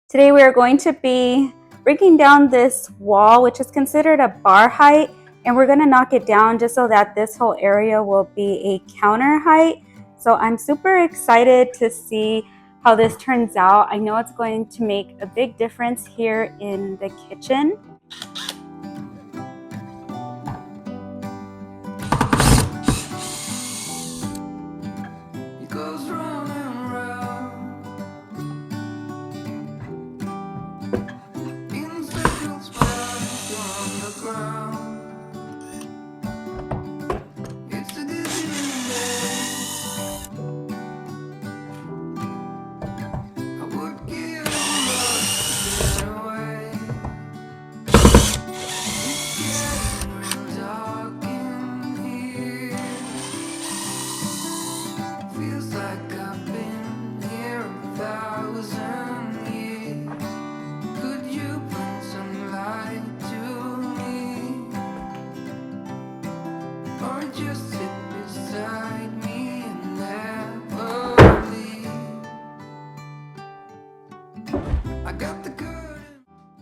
Today we are going to be breaking down this wall, which is considered a bar height, and we're going to knock it down just so that this whole area will be a counter height. So I'm super excited to see how this turns out. I know it's going to make a big difference here in the kitchen.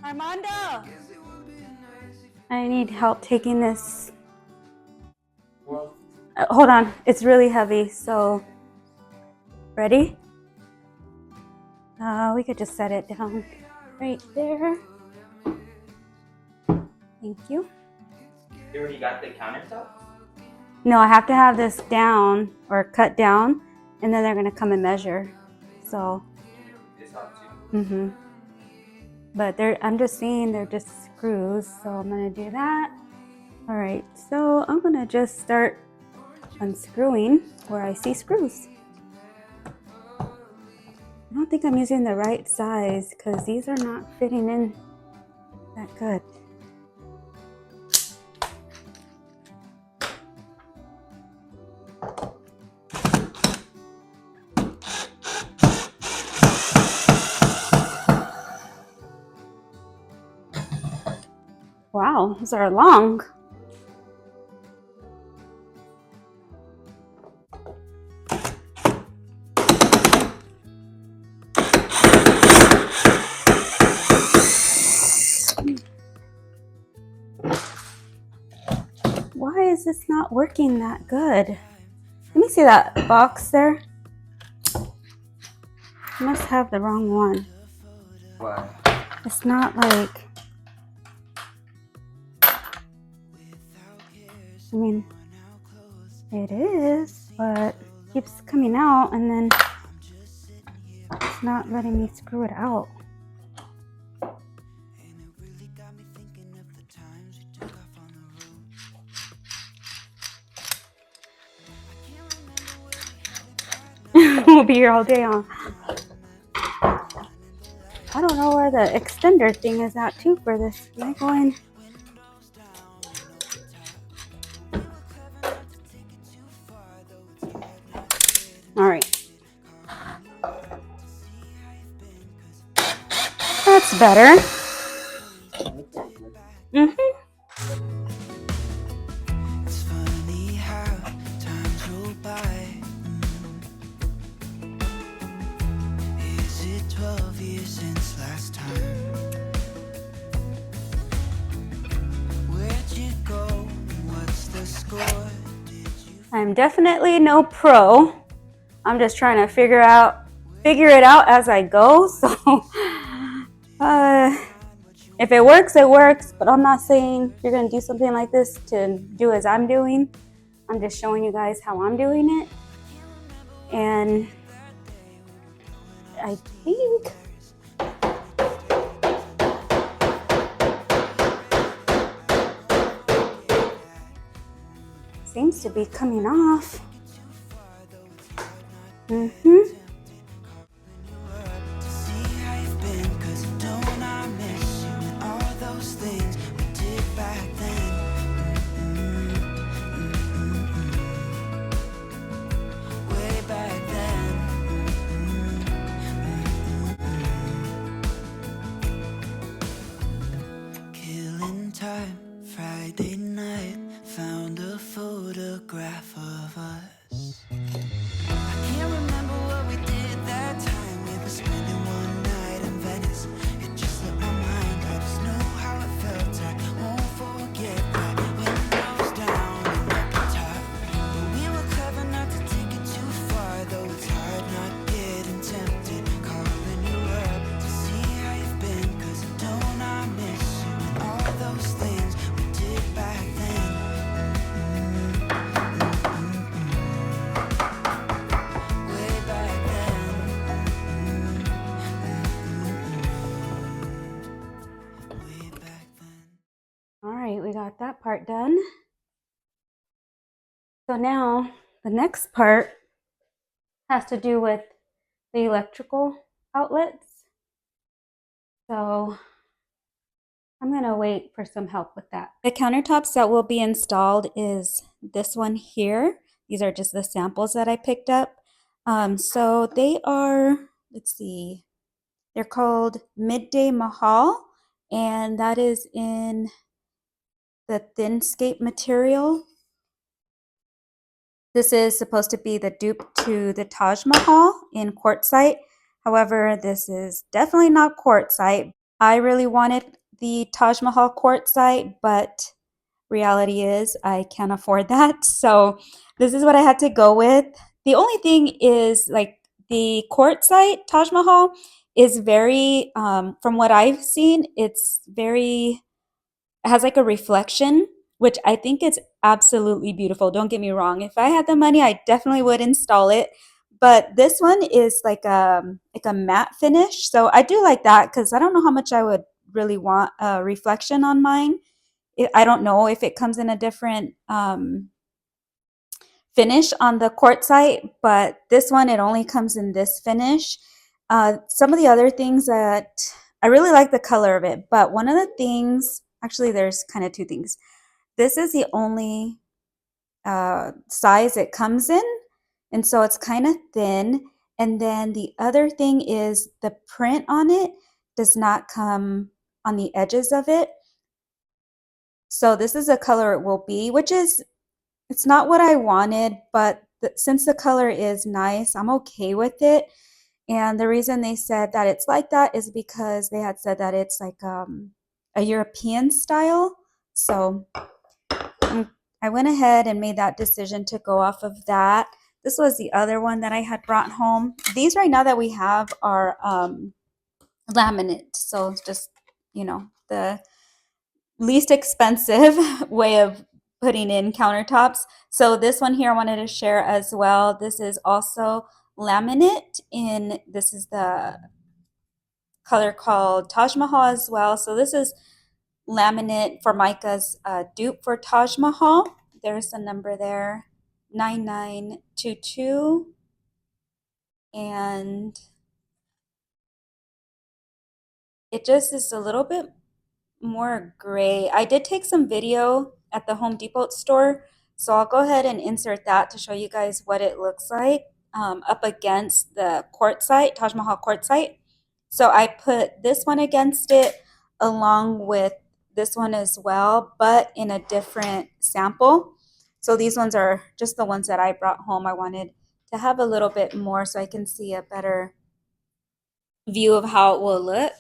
Armando! I need help taking this. Hold on, it's really heavy, so ready? We could just set it down right there. Thank you. You already got the countertops? No, I have to have this down or cut down, and then they're gonna come and measure. So. This out too. But I'm just seeing they're just screws, so I'm gonna do that. All right, so I'm gonna just start unscrewing where I see screws. I don't think I'm using the right size because these are not fitting in that good. Wow, those are long. Why is this not working that good? Let me see that box there. I must have the wrong one. Why? It's not like... I mean, it is, but it keeps coming out and then it's not letting me screw it out. We'll be here all day, huh? I don't know where the extender thing is at too for this. Am I going? All right. That's better. It's funny how time roll by. Is it 12 years since last time? Where'd you go? What's the score? I'm definitely no pro. I'm just trying to figure it out as I go. So if it works, it works. But I'm not saying you're gonna do something like this to do as I'm doing. I'm just showing you guys how I'm doing it. And I think seems to be coming off. Friday night, found a photograph of us. I can't remember what we did that time. We were spending one night in Venice. right, we got that part done. So now the next part has to do with the electrical outlets. So I'm gonna wait for some help with that. The countertops that will be installed is this one here. These are just the samples that I picked up. So they are, let's see, they're called Midday Mahal, and that is in the thinscape material. This is supposed to be the dupe to the Taj Mahal in quartzite. However, this is definitely not quartzite. I really wanted the Taj Mahal quartzite, but reality is I can't afford that. So this is what I had to go with. The only thing is like the quartzite Taj Mahal is very, from what I've seen, it's very, it has like a reflection, which I think is absolutely beautiful. Don't get me wrong. If I had the money, I definitely would install it. But this one is like a matte finish. So I do like that because I don't know how much I would really want a reflection on mine. I don't know if it comes in a different finish on the quartzite, but this one, it only comes in this finish. Some of the other things that I really like the color of it, but one of the things, actually, there's kind of two things. This is the only size it comes in, and so it's kind of thin. And then the other thing is the print on it does not come on the edges of it. So this is the color it will be, which is, it's not what I wanted, but since the color is nice, I'm okay with it. And the reason they said that it's like that is because they had said that it's like a European style. So I went ahead and made that decision to go off of that. This was the other one that I had brought home. These right now that we have are laminate. So it's just, the least expensive way of putting in countertops. So this one here I wanted to share as well. This is also laminate in, this is the color called Taj Mahal as well. So this is laminate Formica's dupe for Taj Mahal. There's the number there, 9922. And it just is a little bit more gray. I did take some video at the Home Depot store, so I'll go ahead and insert that to show you guys what it looks like up against the quartzite, Taj Mahal quartzite. So I put this one against it along with this one as well, but in a different sample. So these ones are just the ones that I brought home. I wanted to have a little bit more so I can see a better view of how it will look.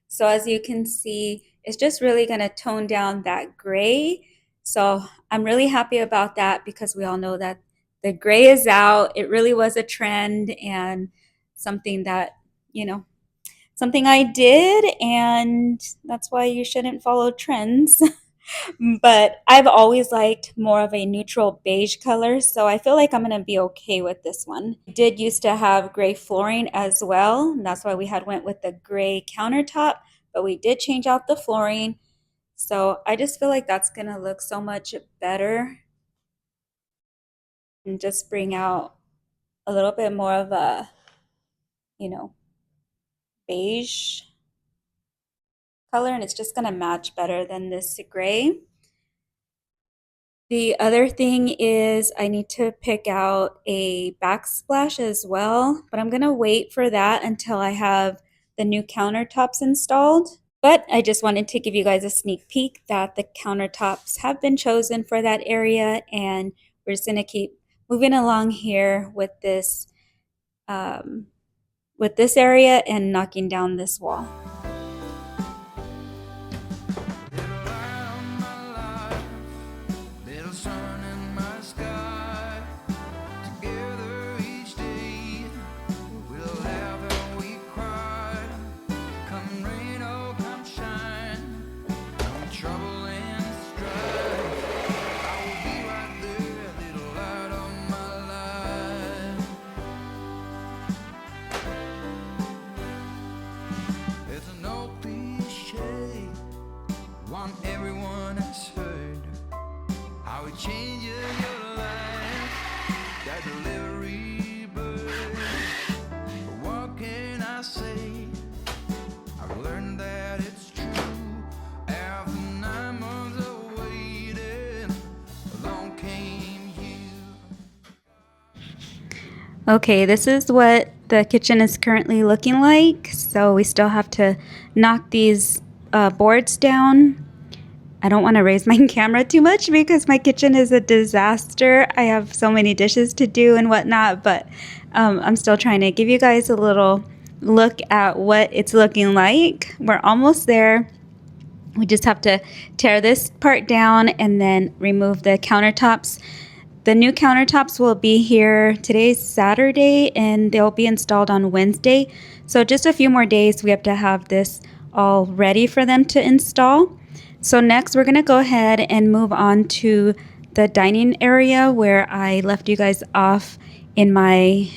So as you can see, it's just really going to tone down that gray. So I'm really happy about that because we all know that the gray is out. It really was a trend and something that, something I did, and that's why you shouldn't follow trends. But I've always liked more of a neutral beige color, so I feel like I'm going to be okay with this one. We did used to have gray flooring as well, and that's why we had went with the gray countertop, but we did change out the flooring. So I just feel like that's going to look so much better and just bring out a little bit more of a, beige color, and it's just going to match better than this gray. The other thing is I need to pick out a backsplash as well, but I'm going to wait for that until I have the new countertops installed. But I just wanted to give you guys a sneak peek that the countertops have been chosen for that area, and we're just going to keep moving along here with this area and knocking down this wall. Want everyone else hurt. changes your life. That delivery bird. What can I say? I've learned that it's true. After 9 months of waiting, along came you. Okay, this is what the kitchen is currently looking like. So we still have to knock these boards down. I don't want to raise my camera too much because my kitchen is a disaster. I have so many dishes to do and whatnot, but I'm still trying to give you guys a little look at what it's looking like. We're almost there. We just have to tear this part down and then remove the countertops. The new countertops will be here. Today's Saturday and they'll be installed on Wednesday. So just a few more days, we have to have this all ready for them to install. So next we're gonna go ahead and move on to the dining area where I left you guys off in my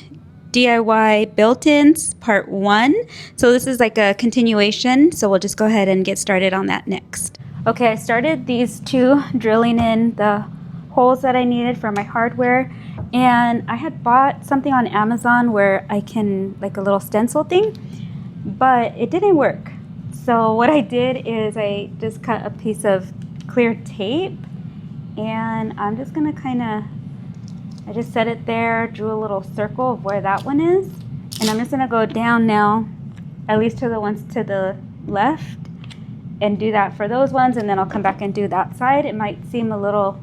DIY built-ins part 1. So this is like a continuation. So we'll just go ahead and get started on that next. Okay, I started these two drilling in the holes that I needed for my hardware, and I had bought something on Amazon where I can, like a little stencil thing, but it didn't work. So what I did is I just cut a piece of clear tape, and I'm just gonna I just set it there, drew a little circle of where that one is, and I'm just gonna go down now, at least to the ones to the left, and do that for those ones, and then I'll come back and do that side. It might seem a little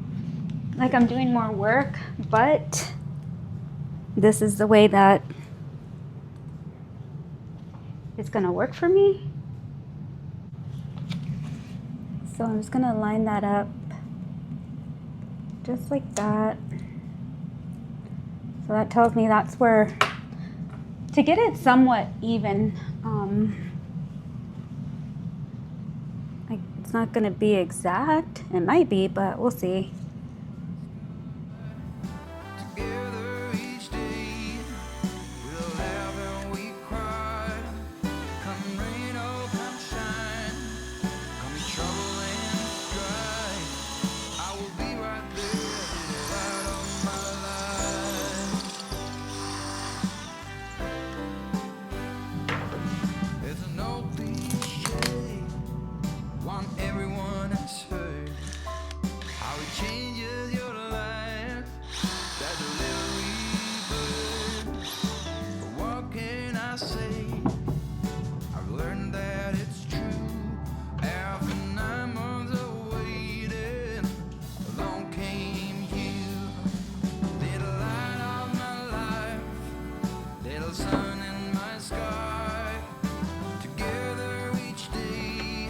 like I'm doing more work, but this is the way that it's gonna work for me. So I'm just gonna line that up just like that. So that tells me that's where, to get it somewhat even, it's not gonna be exact. It might be, but we'll see. Together each day, we'll laugh and we cry. Come rain or come shine, come trouble and strife, I will be right there in the light of my life. It's an old cliche, one everyone has heard, how it changes your life. That delivery bird. But what can I say? I've learned that it's true. After 9 months of waiting, along came you. Little light of my life, little sun in my sky. Together each day,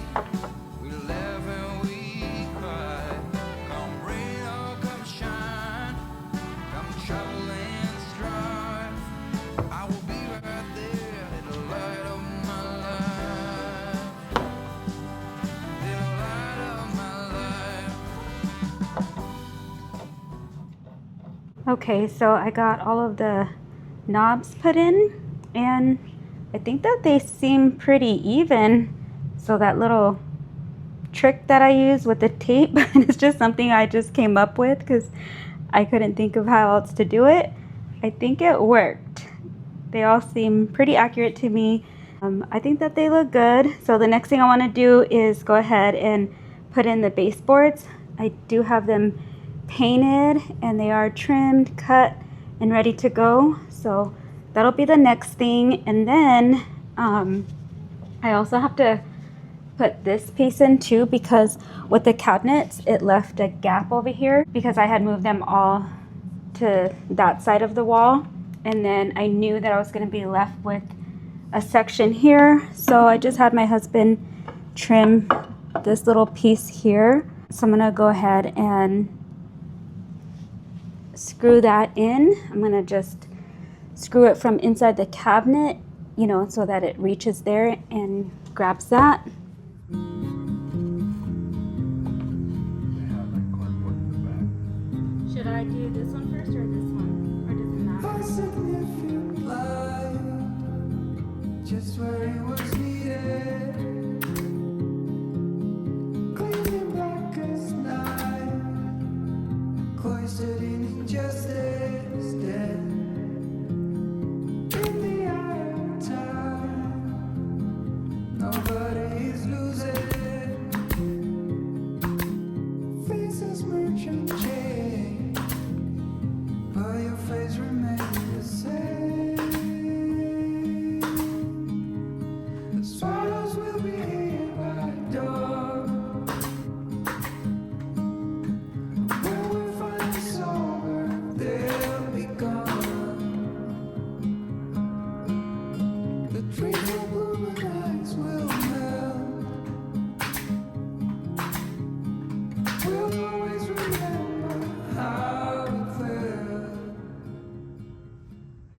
we laugh and we cry. Come rain or come shine, come trouble and strife, I will be right there, little light of my life, little light of my life. Okay, so I got all of the knobs put in, and I think that they seem pretty even. So that little trick that I use with the tape, it's just something I just came up with because I couldn't think of how else to do it. I think it worked. They all seem pretty accurate to me. I think that they look good. So the next thing I want to do is go ahead and put in the baseboards. I do have them painted and they are trimmed, cut, and ready to go. So that'll be the next thing. And then I also have to put this piece in too, because with the cabinets it left a gap over here because I had moved them all to that side of the wall, and then I knew that I was going to be left with a section here. So I just had my husband trim this little piece here. So I'm going to go ahead and screw that in. I'm going to just screw it from inside the cabinet, you know, so that it reaches there and grabs that. Should I do this one first or this one? Or does it matter? Just where it was needed.